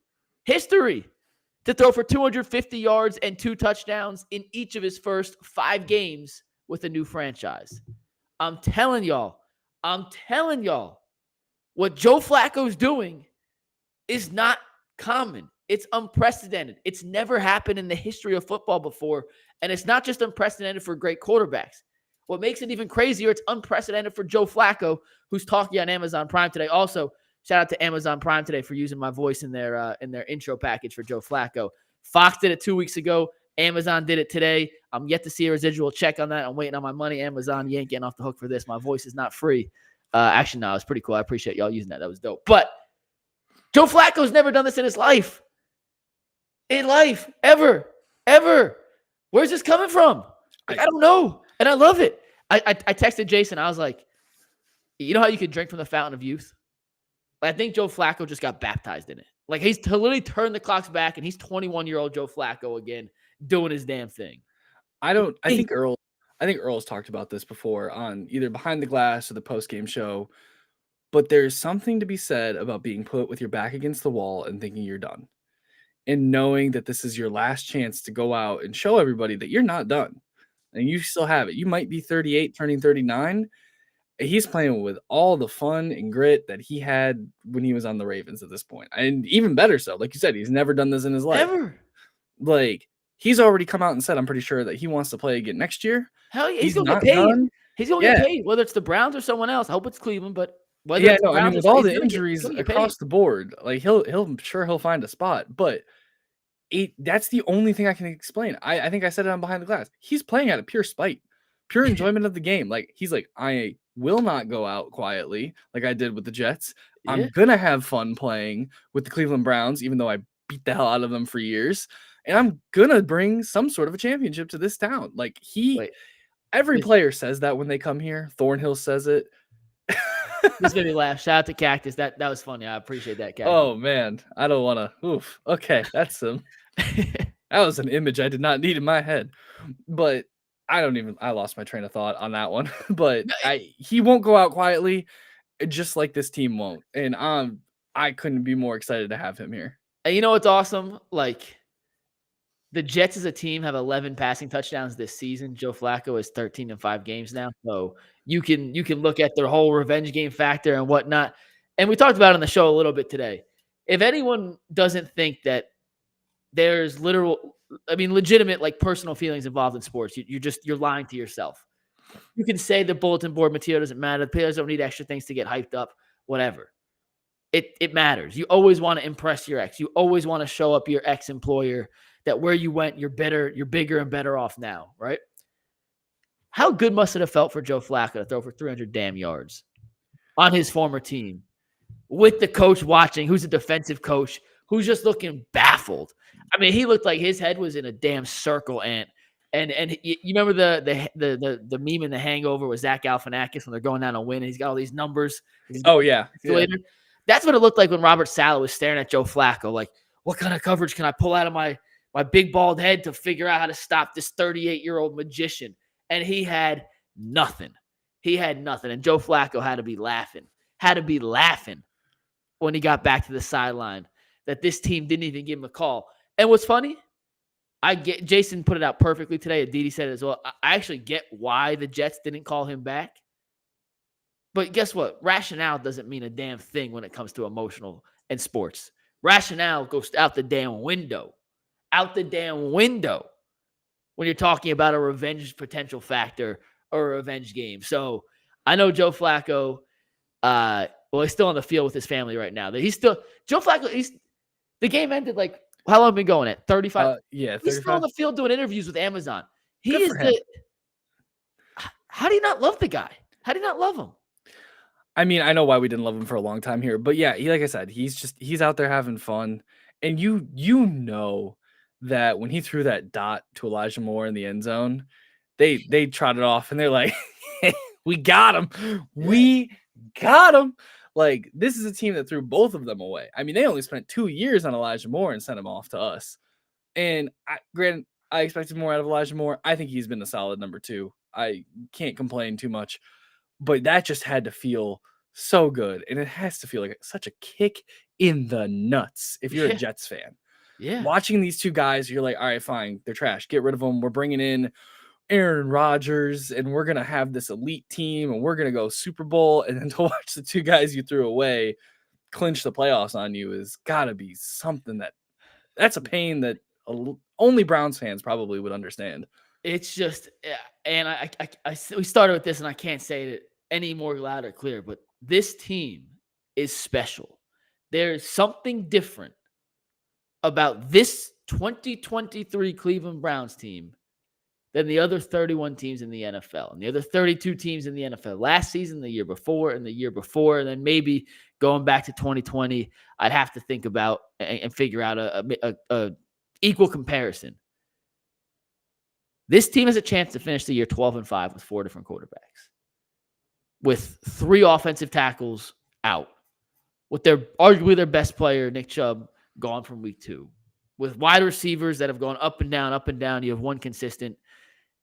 to throw for 250 yards and 2 touchdowns in each of his first 5 games with a new franchise. I'm telling y'all, what Joe Flacco's doing is not common. It's unprecedented. It's never happened in the history of football before, and it's not just unprecedented for great quarterbacks. What makes it even crazier, it's unprecedented for Joe Flacco, who's talking on Amazon Prime today. Also, shout out to Amazon Prime today for using my voice in their intro package for Joe Flacco. Fox did it 2 weeks ago. Amazon did it today. I'm yet to see a residual check on that. I'm waiting on my money. Amazon, you ain't getting off the hook for this. My voice is not free. Actually, no, it's pretty cool. I appreciate y'all using that. That was dope. But Joe Flacco's never done this in his life. Ever. Where's this coming from? Like, I don't know. And I love it. I texted Jason. I was like, you know how you can drink from the fountain of youth? I think Joe Flacco just got baptized in it. Like, he's literally turned the clocks back, and he's 21-year-old Joe Flacco again, doing his damn thing. I think Earl's talked about this before on either Behind the Glass or the post-game show, but there's something to be said about being put with your back against the wall and thinking you're done. And knowing that this is your last chance to go out and show everybody that you're not done. And you still have it. You might be 38, turning 39. He's playing with all the fun and grit that he had when he was on the Ravens at this point. And even better so. Like you said, he's never done this in his life. Ever. Like, he's already come out and said, I'm pretty sure, that he wants to play again next year. Hell yeah, he's going to get paid. Done. He's going to get paid, whether it's the Browns or someone else. I hope it's Cleveland, but whether it's the Browns with all the injuries across the board, like he'll find a spot. But that's the only thing I can explain. I think I said it on Behind the Glass. He's playing out of pure spite, pure enjoyment of the game. Like, he's like, I will not go out quietly like I did with the Jets. Yeah. I'm going to have fun playing with the Cleveland Browns, even though I beat the hell out of them for years. And I'm going to bring some sort of a championship to this town. Like, every player says that when they come here. Thornhill says it. This made me laugh. Shout out to Cactus. That was funny. I appreciate that, Cactus. Oh, man. I don't want to. Oof. Okay. That's that was an image I did not need in my head. But I lost my train of thought on that one. But he won't go out quietly, just like this team won't. And I couldn't be more excited to have him here. And you know what's awesome? Like, the Jets as a team have 11 passing touchdowns this season. Joe Flacco is 13 in 5 games now. So you can look at their whole revenge game factor and whatnot. And we talked about it on the show a little bit today. If anyone doesn't think that there's legitimate, like, personal feelings involved in sports, you're lying to yourself. You can say the bulletin board material doesn't matter. The players don't need extra things to get hyped up, whatever. It matters. You always want to impress your ex. You always want to show up your ex-employer that where you went, you're bigger and better off now, right? How good must it have felt for Joe Flacco to throw for 300 damn yards on his former team with the coach watching, who's a defensive coach, who's just looking baffled? I mean, he looked like his head was in a damn circle, Ant. And you remember the meme in The Hangover with Zach Galifianakis when they're going down a win and he's got all these numbers. Oh, yeah. That's what it looked like when Robert Saleh was staring at Joe Flacco. Like, what kind of coverage can I pull out of my big bald head to figure out how to stop this 38-year-old magician? And he had nothing. He had nothing. And Joe Flacco had to be laughing when he got back to the sideline that this team didn't even give him a call. And what's funny, Jason put it out perfectly today. Aditi said it as well. I actually get why the Jets didn't call him back. But guess what? Rationale doesn't mean a damn thing when it comes to emotional and sports. Rationale goes out the damn window. Out the damn window when you're talking about a revenge potential factor or a revenge game. So I know Joe Flacco, he's still on the field with his family right now. Joe Flacco, the game ended like, how long have we been going at? 35? Yeah, 35. He's still on the field doing interviews with Amazon. Good. How do you not love the guy? How do you not love him? I mean, I know why we didn't love him for a long time here, but yeah, like I said, he's out there having fun. And you know that when he threw that dot to Elijah Moore in the end zone, they trotted off and they're like, we got him. We got him. Like, this is a team that threw both of them away. I mean, they only spent 2 years on Elijah Moore and sent him off to us. And granted, I expected more out of Elijah Moore. I think he's been a solid number 2. I can't complain too much. But that just had to feel so good. And it has to feel like such a kick in the nuts if you're a Jets fan. Yeah. Watching these two guys, you're like, all right, fine. They're trash. Get rid of them. We're bringing in Aaron Rodgers, and we're going to have this elite team, and we're going to go Super Bowl. And then to watch the two guys you threw away clinch the playoffs on you is got to be something that's a pain that only Browns fans probably would understand. It's just, and we started with this, and I can't say it any more loud or clear, but this team is special. There is something different about this 2023 Cleveland Browns team than the other 31 teams in the NFL and the other 32 teams in the NFL last season, the year before, and the year before, and then maybe going back to 2020, I'd have to think about and figure out a equal comparison. This team has a chance to finish the year 12-5 with 4 different quarterbacks, with 3 offensive tackles out, with arguably their best player, Nick Chubb, gone from week 2, with wide receivers that have gone up and down, up and down. You have one consistent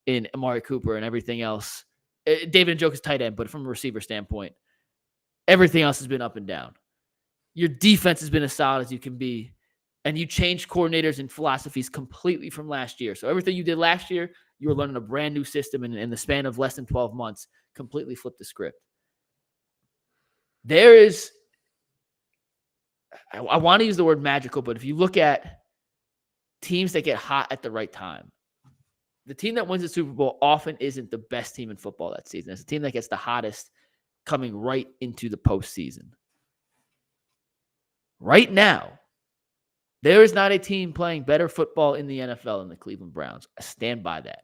in Amari Cooper and everything else. David Njoku is tight end, but from a receiver standpoint, everything else has been up and down. Your defense has been as solid as you can be. And you changed coordinators and philosophies completely from last year. So everything you did last year, you were learning a brand new system in the span of less than 12 months, completely flipped the script. There is, I want to use the word magical, but if you look at teams that get hot at the right time, the team that wins the Super Bowl often isn't the best team in football that season. It's a team that gets the hottest coming right into the postseason. Right now, there is not a team playing better football in the NFL than the Cleveland Browns. I stand by that.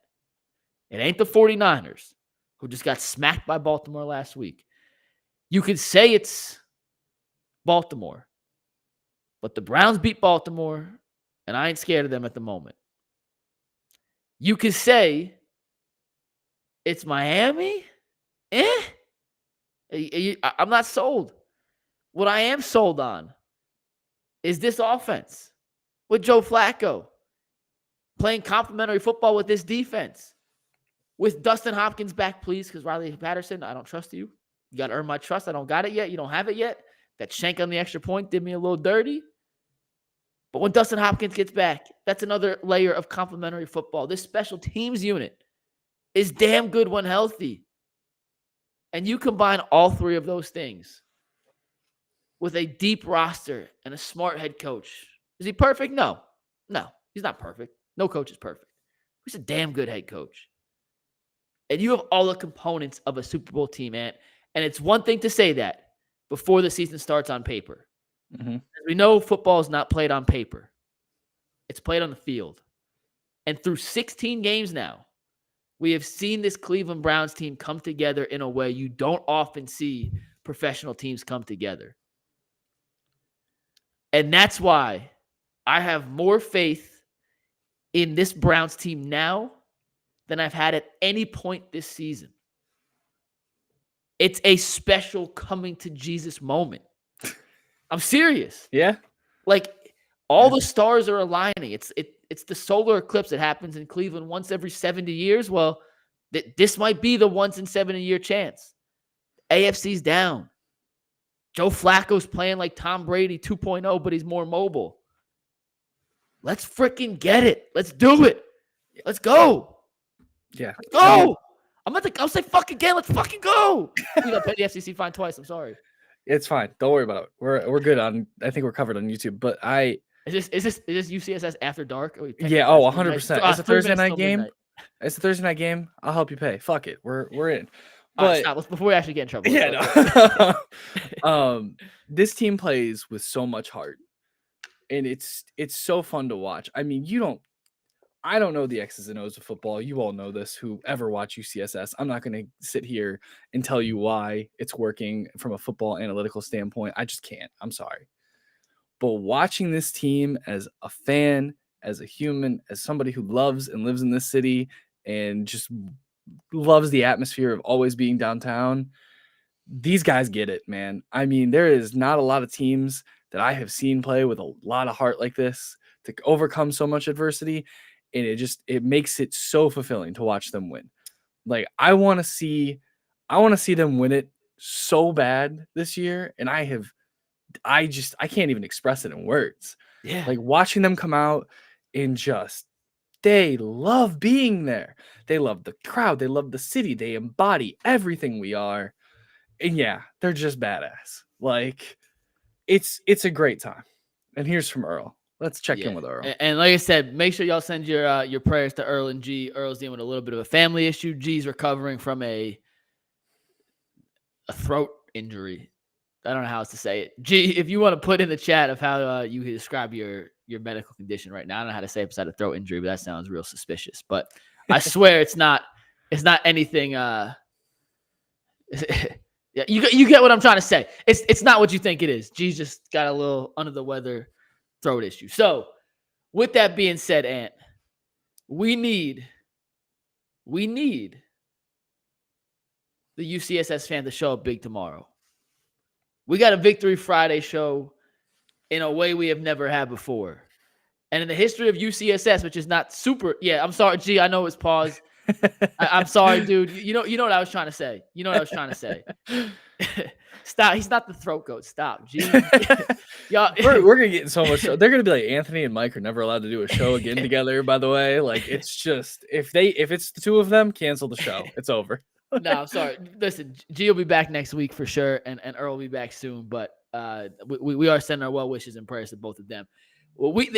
It ain't the 49ers, who just got smacked by Baltimore last week. You could say it's Baltimore, but the Browns beat Baltimore, and I ain't scared of them at the moment. You could say it's Miami. I'm not sold. What I am sold on is this offense with Joe Flacco playing complementary football with this defense. With Dustin Hopkins back, please, because Riley Patterson, I don't trust you. You got to earn my trust. I don't got it yet. You don't have it yet. That shank on the extra point did me a little dirty. But when Dustin Hopkins gets back, that's another layer of complementary football. This special teams unit is damn good when healthy. And you combine all 3 of those things with a deep roster and a smart head coach. Is he perfect? No, he's not perfect. No coach is perfect. He's a damn good head coach. And you have all the components of a Super Bowl team, Ant. And it's one thing to say that before the season starts on paper. Mm-hmm. As we know, football is not played on paper. It's played on the field. And through 16 games now, we have seen this Cleveland Browns team come together in a way you don't often see professional teams come together. And that's why I have more faith in this Browns team now than I've had at any point this season. It's a special coming to Jesus moment. I'm serious. Yeah. Like all the stars are aligning. It's the solar eclipse that happens in Cleveland once every 70 years. Well, This might be the once in 7-year chance. AFC's down. Joe Flacco's playing like Tom Brady 2.0, but he's more mobile. Let's freaking get it. Let's do it. Let's go. Yeah. Let's go. I'll say fuck again. Let's fucking go. We got paid the FCC fine twice. I'm sorry. It's fine. Don't worry about it. We're good on. I think we're covered on YouTube. But is this UCSS after dark? Yeah. Oh, 100%. It's a Thursday night game. Midnight. It's a Thursday night game. I'll help you pay. Fuck it. We're in. But right, stop. Before we actually get in trouble. Yeah. No. This team plays with so much heart, and it's so fun to watch. I mean, I don't know the X's and O's of football. You all know this, who ever watch UCSS. I'm not going to sit here and tell you why it's working from a football analytical standpoint. I just can't. I'm sorry. But watching this team as a fan, as a human, as somebody who loves and lives in this city and just loves the atmosphere of always being downtown, these guys get it, man. I mean, there is not a lot of teams that I have seen play with a lot of heart like this to overcome so much adversity. And it makes it so fulfilling to watch them win. Like, I want to see them win it so bad this year. And I can't even express it in words. Yeah. Like, watching them come out and they love being there. They love the crowd. They love the city. They embody everything we are. And yeah, they're just badass. Like, it's a great time. And here's from Earl. Let's check in with Earl. And like I said, make sure y'all send your prayers to Earl and G. Earl's dealing with a little bit of a family issue. G's recovering from a throat injury. I don't know how else to say it. G, if you want to put in the chat of how you describe your medical condition right now. I don't know how to say it beside a throat injury, but that sounds real suspicious. But I swear it's not anything. Yeah, you get what I'm trying to say. It's not what you think it is. G's just got a little under the weather throat issue. So with that being said, Ant, we need the UCSS fan to show up big tomorrow. We got a Victory Friday show in a way we have never had before. And in the history of UCSS, which is not super, I'm sorry, G, I know it's paused. I'm sorry, dude. You know what I was trying to say. Stop. He's not the throat goat. Stop. G. Y'all, we're gonna get in so much. They're gonna be like, Anthony and Mike are never allowed to do a show again together. By the way, like, it's just if it's the two of them, cancel the show. It's over. No, I'm sorry. Listen, G will be back next week for sure, and Earl will be back soon. But we are sending our well wishes and prayers to both of them. Well, we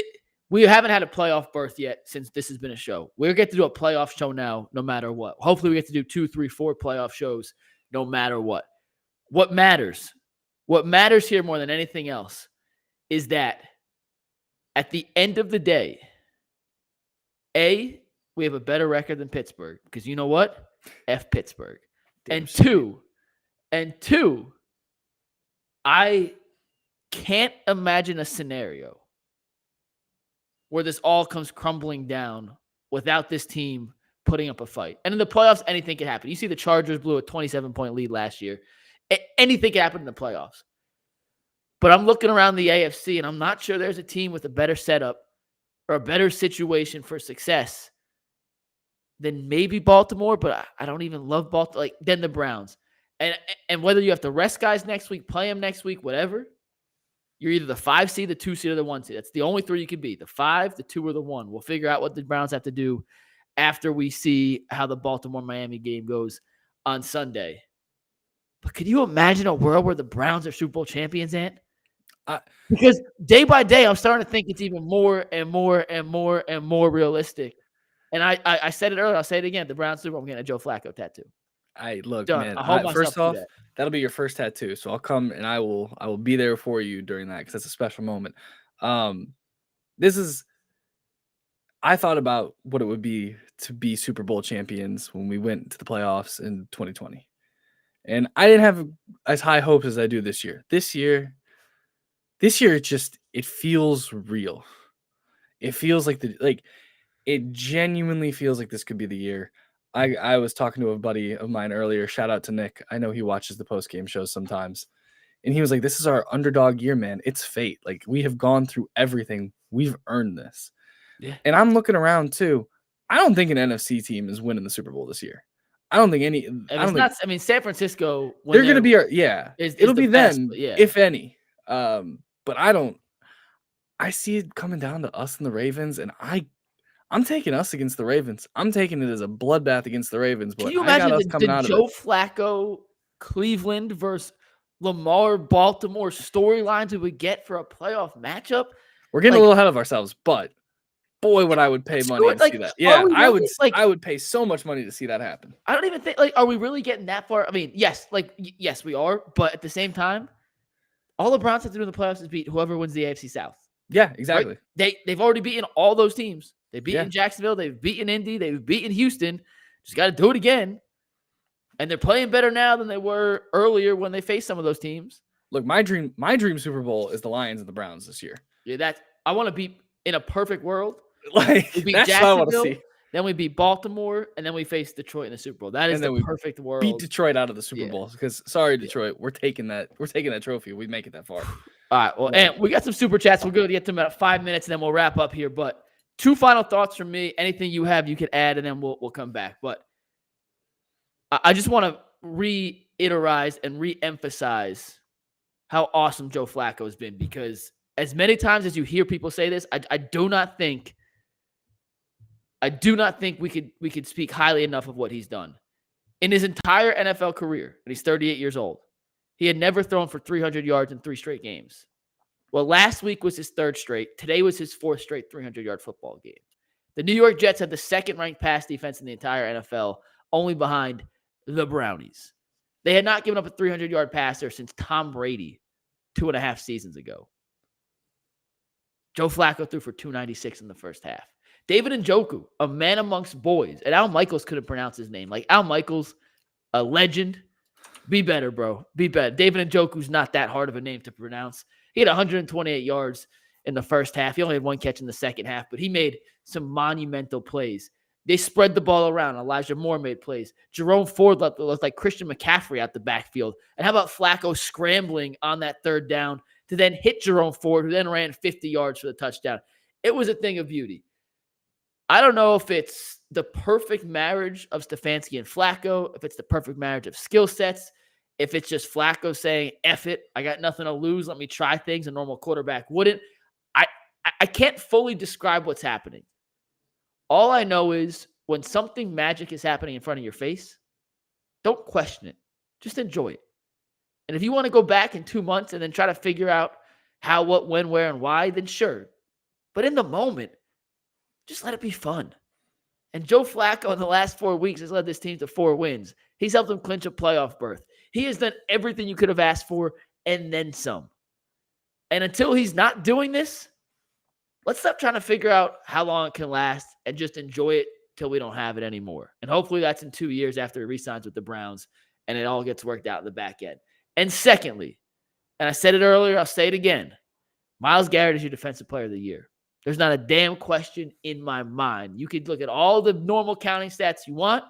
haven't had a playoff berth yet since this has been a show. We'll get to do a playoff show now, no matter what. Hopefully, we get to do 2, 3, 4 playoff shows, no matter what. What matters here more than anything else is that at the end of the day, we have a better record than Pittsburgh because you know what? F Pittsburgh. And two, I can't imagine a scenario where this all comes crumbling down without this team putting up a fight. And in the playoffs, anything can happen. You see the Chargers blew a 27-point lead last year. Anything can happen in the playoffs. But I'm looking around the AFC, and I'm not sure there's a team with a better setup or a better situation for success than maybe Baltimore, but I don't even love Baltimore, than the Browns. And whether you have to rest guys next week, play them next week, whatever, you're either the 5 seed, the 2 seed, or the 1 seed. That's the only 3 you can be, the 5, the 2, or the 1. We'll figure out what the Browns have to do after we see how the Baltimore-Miami game goes on Sunday. But could you imagine a world where the Browns are Super Bowl champions, Ant? Because day by day, I'm starting to think it's even more and more and more and more realistic. And I said it earlier. I'll say it again. The Browns Super Bowl, I'm getting a Joe Flacco tattoo. Look, done. man. First off, that'll be your first tattoo. So I'll come and I will be there for you during that because that's a special moment. I thought about what it would be to be Super Bowl champions when we went to the playoffs in 2020. And I didn't have as high hopes as I do this year. This year, it feels real. It feels like it genuinely feels like this could be the year. I was talking to a buddy of mine earlier. Shout out to Nick. I know he watches the post-game shows sometimes. And he was like, this is our underdog year, man. It's fate. Like, we have gone through everything. We've earned this. Yeah. And I'm looking around too. I don't think an NFC team is winning the Super Bowl this year. I don't think any. And I it's don't not. think I mean, San Francisco. When they're going to be our. Yeah, is it'll the be best, them but yeah. if any. But I don't. I see it coming down to us and the Ravens, and I'm taking us against the Ravens. I'm taking it as a bloodbath against the Ravens, Can but you I got imagine us coming the out of it. Joe Flacco Cleveland versus Lamar Baltimore storylines we would get for a playoff matchup? We're getting a Like, little ahead of ourselves, but boy, would I would pay let's do money it. to see Like, that. are Yeah, we I really? would. Like, I would pay so much money to see that happen. I don't even think. Like, are we really getting that far? I mean, yes. Like, yes, we are. But at the same time, all the Browns have to do in the playoffs is beat whoever wins the AFC South. Yeah, exactly. Right? They've already beaten all those teams. They've beaten Yeah. Jacksonville. They've beaten Indy. They've beaten Houston. Just got to do it again. And they're playing better now than they were earlier when they faced some of those teams. Look, my dream Super Bowl is the Lions and the Browns this year. Yeah, I want to be in a perfect world. Like, We beat that's what I want to Jacksonville, see. then we beat Baltimore, and then we face Detroit in the Super Bowl. That is the perfect world. Beat Detroit out of the Super Yeah. Bowl because sorry, Detroit, we're taking that trophy. We make it that far. All right. Well, and we got some super chats. We'll go to get to them in about 5 minutes, and then we'll wrap up here. But 2 final thoughts from me. Anything you have, you could add, and then we'll come back. But I just want to reiterate and reemphasize how awesome Joe Flacco has been, because as many times as you hear people say this, I do not think we could speak highly enough of what he's done. In his entire NFL career, and he's 38 years old, he had never thrown for 300 yards in 3 straight games. Well, last week was his 3rd straight. Today was his 4th straight 300-yard football game. The New York Jets had the 2nd-ranked pass defense in the entire NFL, only behind the Brownies. They had not given up a 300-yard passer since Tom Brady 2.5 seasons ago. Joe Flacco threw for 296 in the first half. David Njoku, a man amongst boys, and Al Michaels couldn't pronounce his name. Like, Al Michaels, a legend. Be better, bro. Be better. David Njoku's not that hard of a name to pronounce. He had 128 yards in the first half. He only had 1 catch in the second half, but he made some monumental plays. They spread the ball around. Elijah Moore made plays. Jerome Ford looked like Christian McCaffrey out the backfield. And how about Flacco scrambling on that 3rd down to then hit Jerome Ford, who then ran 50 yards for the touchdown? It was a thing of beauty. I don't know if it's the perfect marriage of Stefanski and Flacco, if it's the perfect marriage of skill sets, if it's just Flacco saying, F it, I got nothing to lose, let me try things a normal quarterback wouldn't. I can't fully describe what's happening. All I know is when something magic is happening in front of your face, don't question it. Just enjoy it. And if you want to go back in 2 months and then try to figure out how, what, when, where, and why, then sure. But in the moment, just let it be fun. And Joe Flacco in the last 4 weeks has led this team to 4 wins. He's helped them clinch a playoff berth. He has done everything you could have asked for and then some. And until he's not doing this, let's stop trying to figure out how long it can last and just enjoy it till we don't have it anymore. And hopefully that's in 2 years after he re-signs with the Browns and it all gets worked out in the back end. And secondly, and I said it earlier, I'll say it again, Myles Garrett is your defensive player of the year. There's not a damn question in my mind. You could look at all the normal counting stats you want,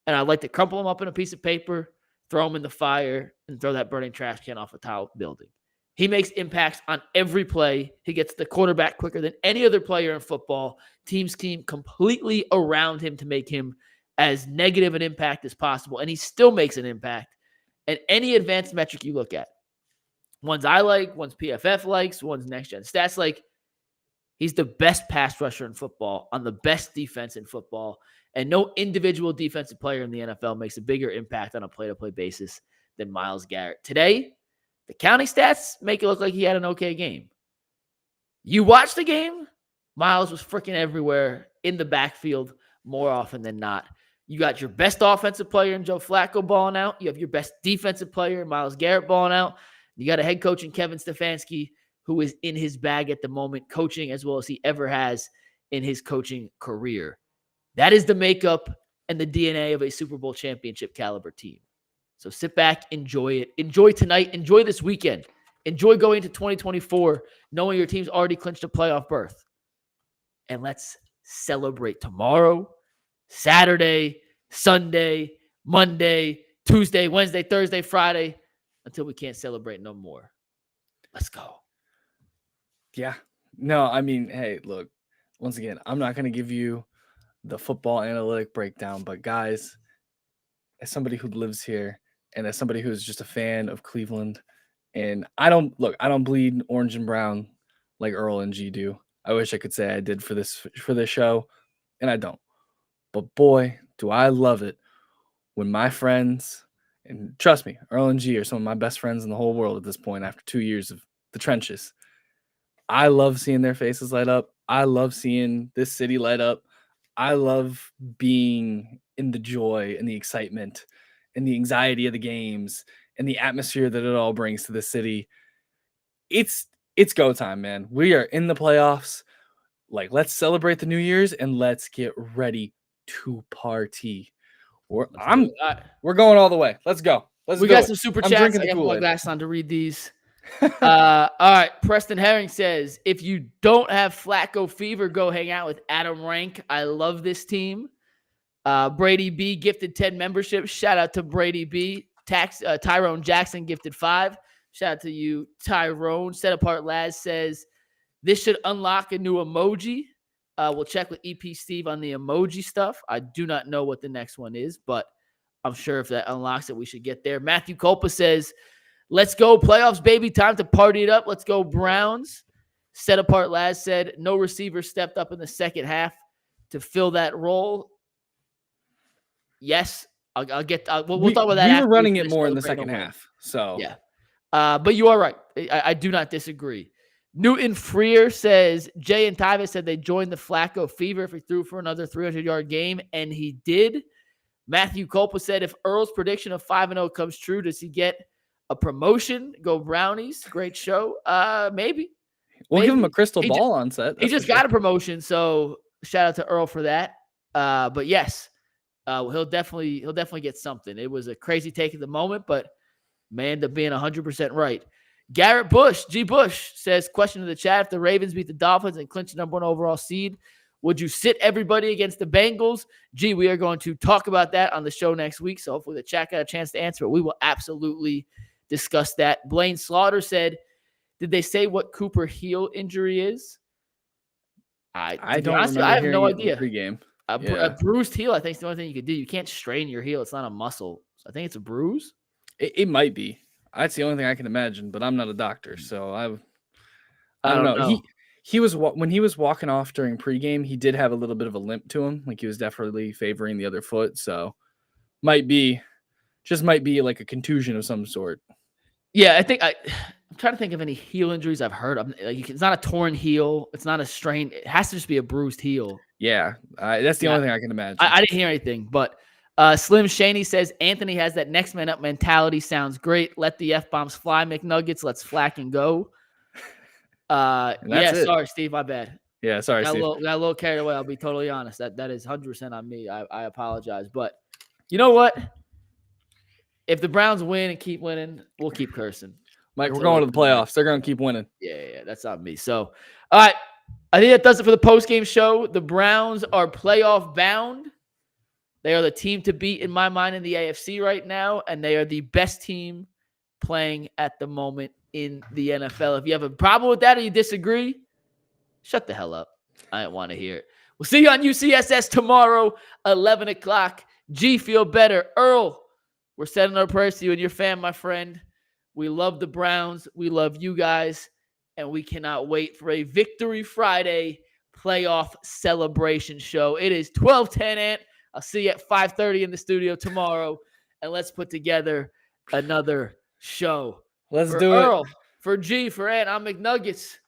and I'd like to crumple them up in a piece of paper, throw them in the fire, and throw that burning trash can off a tile building. He makes impacts on every play. He gets the quarterback quicker than any other player in football. Teams scheme completely around him to make him as negative an impact as possible, and he still makes an impact. And any advanced metric you look at, ones I like, ones PFF likes, ones Next Gen Stats like, he's the best pass rusher in football on the best defense in football. And no individual defensive player in the NFL makes a bigger impact on a play-to-play basis than Myles Garrett. Today, the counting stats make it look like he had an okay game. You watch the game, Myles was freaking everywhere in the backfield more often than not. You got your best offensive player in Joe Flacco balling out. You have your best defensive player in Myles Garrett balling out. You got a head coach in Kevin Stefanski who is in his bag at the moment, coaching as well as he ever has in his coaching career. That is the makeup and the DNA of a Super Bowl championship caliber team. So sit back, enjoy it. Enjoy tonight. Enjoy this weekend. Enjoy going into 2024, knowing your team's already clinched a playoff berth. And let's celebrate tomorrow, Saturday, Sunday, Monday, Tuesday, Wednesday, Thursday, Friday, until we can't celebrate no more. Let's go. Yeah. No, I mean, hey, look, once again, I'm not going to give you the football analytic breakdown, but guys, as somebody who lives here and as somebody who's just a fan of Cleveland, and I don't bleed orange and brown like Earl and G do. I wish I could say I did for this show, and I don't. But boy, do I love it when my friends, and trust me, Earl and G are some of my best friends in the whole world at this point after 2 years of the trenches. I love seeing their faces light up. I love seeing this city light up. I love being in the joy and the excitement and the anxiety of the games and the atmosphere that it all brings to the city. It's go time, man. We are in the playoffs. Like, let's celebrate the New Year's and let's get ready to party. We're going all the way. Let's go. We got some super chats. I got my glass on to read these. All right. Preston Herring says, if you don't have Flacco fever, go hang out with Adam Rank. I love this team. Brady B gifted 10 memberships. Shout out to Brady B. Tyrone Jackson gifted 5. Shout out to you, Tyrone. Set Apart Laz says, this should unlock a new emoji. We'll check with EP Steve on the emoji stuff. I do not know what the next one is, but I'm sure if that unlocks it, we should get there. Matthew Culpa says, let's go playoffs, baby. Time to party it up. Let's go Browns. Set Apart Laz said, no receiver stepped up in the second half to fill that role. Yes, we'll talk about that. We were running it more in the second half. So yeah. But you are right. I do not disagree. Newton Freer says, Jay and Tyvis said they joined the Flacco fever if he threw for another 300-yard game, and he did. Matthew Culpa said, if Earl's prediction of 5-0 comes true, does he get a promotion? Go Brownies. Great show. Maybe. We'll give him a crystal ball on set. He just got a promotion, so shout out to Earl for that. But yes, he'll definitely get something. It was a crazy take at the moment, but may end up being 100% right. Garrett Bush, G. Bush, says, question in the chat, if the Ravens beat the Dolphins and clinch the #1 overall seed, would you sit everybody against the Bengals? Gee, we are going to talk about that on the show next week, so hopefully the chat got a chance to answer it. We will absolutely discuss that. Blaine Slaughter said, did they say what Cooper heel injury is? I have no idea. Pregame. A bruised heel, I think, is the only thing you could do. You can't strain your heel. It's not a muscle. So I think it's a bruise. It might be. That's the only thing I can imagine, but I'm not a doctor, so I don't know. He was when he was walking off during pregame, he did have a little bit of a limp to him, like he was definitely favoring the other foot. So might be like a contusion of some sort. Yeah, I think I'm trying to think of any heel injuries I've heard of. Like, it's not a torn heel, it's not a strain. It has to just be a bruised heel. Yeah, that's the only thing I can imagine. I didn't hear anything, but. Slim Shaney says, Anthony has that next man up mentality. Sounds great. Let the F-bombs fly, McNuggets. Let's flack and go. Sorry, Steve. My bad. Yeah, sorry, Steve. Got a little carried away. I'll be totally honest. That is 100% on me. I apologize. But you know what? If the Browns win and keep winning, we'll keep cursing. Mike, we're going to the playoffs. They're going to keep winning. Yeah, that's on me. So, all right. I think that does it for the post-game show. The Browns are playoff bound. They are the team to beat in my mind in the AFC right now, and they are the best team playing at the moment in the NFL. If you have a problem with that or you disagree, shut the hell up. I don't want to hear it. We'll see you on UCSS tomorrow, 11 o'clock. G, feel better. Earl, we're sending our prayers to you and your fam, my friend. We love the Browns. We love you guys, and we cannot wait for a Victory Friday playoff celebration show. It is 12:10, Ant. I'll see you at 5:30 in the studio tomorrow, and let's put together another show. Let's do it. Earl, for G, for Ant, I'm McNuggets.